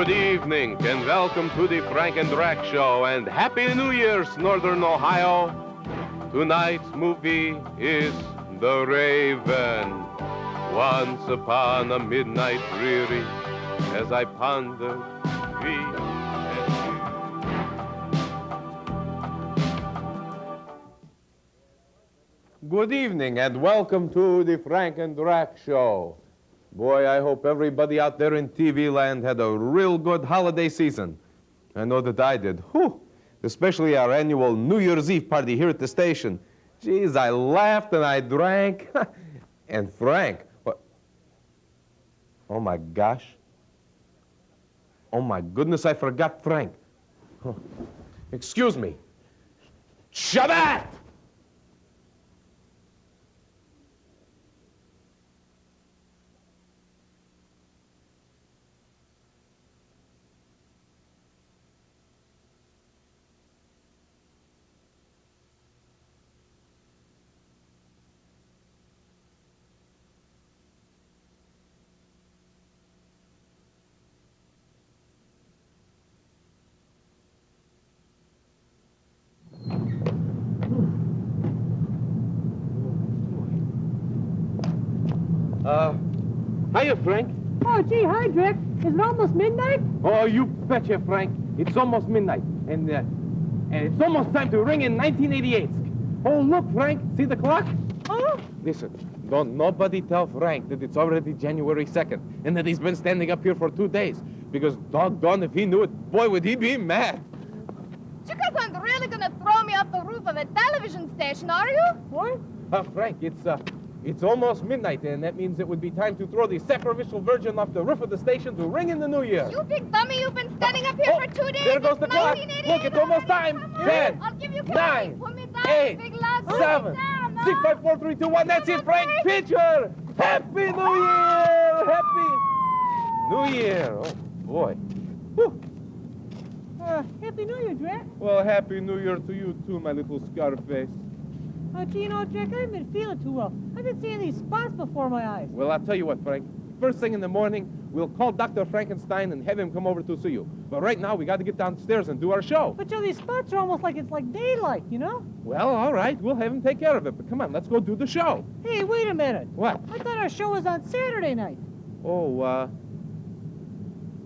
Good evening, and welcome to the Frank and Drac Show, and Happy New Year's, Northern Ohio. Tonight's movie is The Raven. Once upon a midnight dreary, as I pondered thee and you. Good evening, and welcome to the Frank and Drac Show. Boy, I hope everybody out there in TV land had a real good holiday season. I know that I did. Whew! Especially our annual New Year's Eve party here at the station. Geez, I laughed and I drank. And Frank, what? Oh my gosh. Oh my goodness, I forgot Frank. Huh. Excuse me. Shabbat! Hiya, Frank. Oh, gee, hi, Drac. Is it almost midnight? Oh, you betcha, Frank. It's almost midnight, and it's almost time to ring in 1988. Oh, look, Frank. See the clock? Oh? Listen, don't nobody tell Frank that it's already January 2nd, and that he's been standing up here for 2 days, because doggone if he knew it, boy, would he be mad. You guys aren't really gonna throw me off the roof of a television station, are you? What? Frank, it's almost midnight, and that means it would be time to throw the sacrificial virgin off the roof of the station to ring in the new year. You big dummy, you've been standing up here for 2 days. There goes the clock. Look, it's almost time. 10, I'll give you 9, Put me down, 8, big lad. 7, Down, 6, 5, 4, 3, 2, 1. That's it, Frank. Picture. Happy New Year. Happy New Year. Oh, boy. Whew. Happy New Year, Drac. Well, Happy New Year to you, too, my little Scarface. Gee, you know, Drac, I haven't been feeling too well. I've been seeing these spots before my eyes. Well, I'll tell you what, Frank. First thing in the morning, we'll call Dr. Frankenstein and have him come over to see you. But right now, we got to get downstairs and do our show. But, you know, these spots are almost like it's like daylight, you know? Well, all right. We'll have him take care of it. But come on, let's go do the show. Hey, wait a minute. What? I thought our show was on Saturday night. Oh,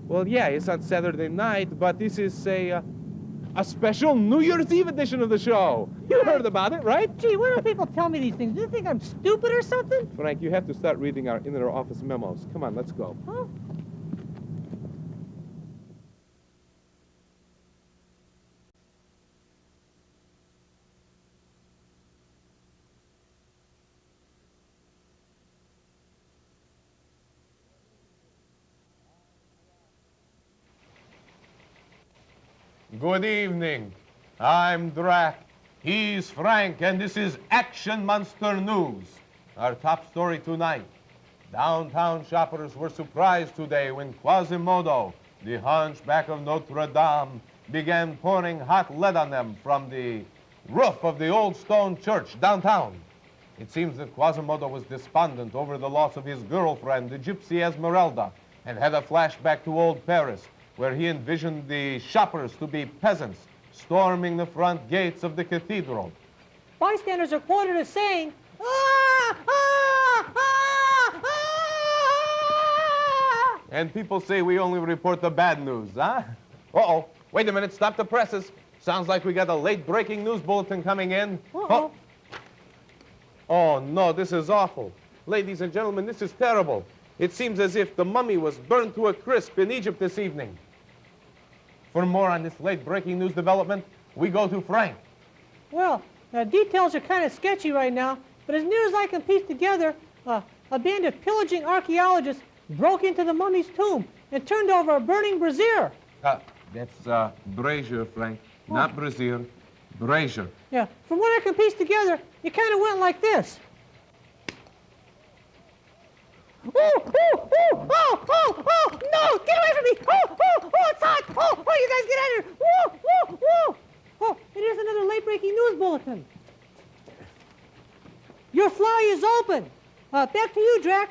well, yeah, it's on Saturday night, but this is a special New Year's Eve edition of the show. You heard about it, right? Gee, why don't people tell me these things? Do you think I'm stupid or something? Frank, you have to start reading our inner office memos. Come on, let's go. Huh? Good evening. I'm Drac. He's Frank, and this is Action Monster News. Our top story tonight. Downtown shoppers were surprised today when Quasimodo, the hunchback of Notre Dame, began pouring hot lead on them from the roof of the old stone church downtown. It seems that Quasimodo was despondent over the loss of his girlfriend, the gypsy Esmeralda, and had a flashback to old Paris, where he envisioned the shoppers to be peasants storming the front gates of the cathedral. Bystanders are quoted as saying, "Ah! Ah! Ah! Ah!" And people say we only report the bad news, huh? Uh-oh. Wait a minute. Stop the presses. Sounds like we got a late breaking news bulletin coming in. Uh-oh. Oh, no, this is awful. Ladies and gentlemen, this is terrible. It seems as if the mummy was burned to a crisp in Egypt this evening. For more on this late-breaking news development, we go to Frank. Well, details are kind of sketchy right now, but as near as I can piece together, a band of pillaging archaeologists broke into the mummy's tomb and turned over a burning brazier. That's brazier, Frank. Not brazier. Brazier. Yeah, from what I can piece together, it kind of went like this. Oh, no, get away from me. It's hot. You guys get out of here. Oh, and here's another late-breaking news bulletin. Your fly is open. Back to you, Drac.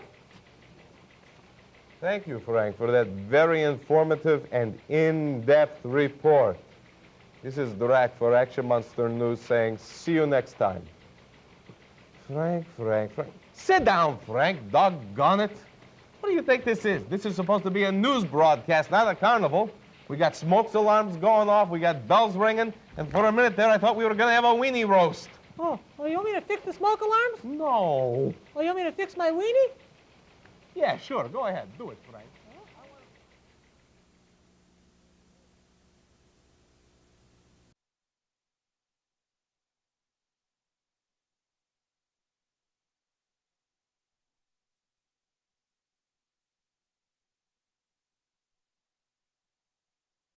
Thank you, Frank, for that very informative and in-depth report. This is Drac for Action Monster News saying, see you next time. Frank. Sit down, Frank. Doggone it. What do you think this is? This is supposed to be a news broadcast, not a carnival. We got smoke alarms going off, we got bells ringing, and for a minute there I thought we were going to have a weenie roast. Oh, you want me to fix the smoke alarms? No. Oh, you want me to fix my weenie? Yeah, sure. Go ahead. Do it.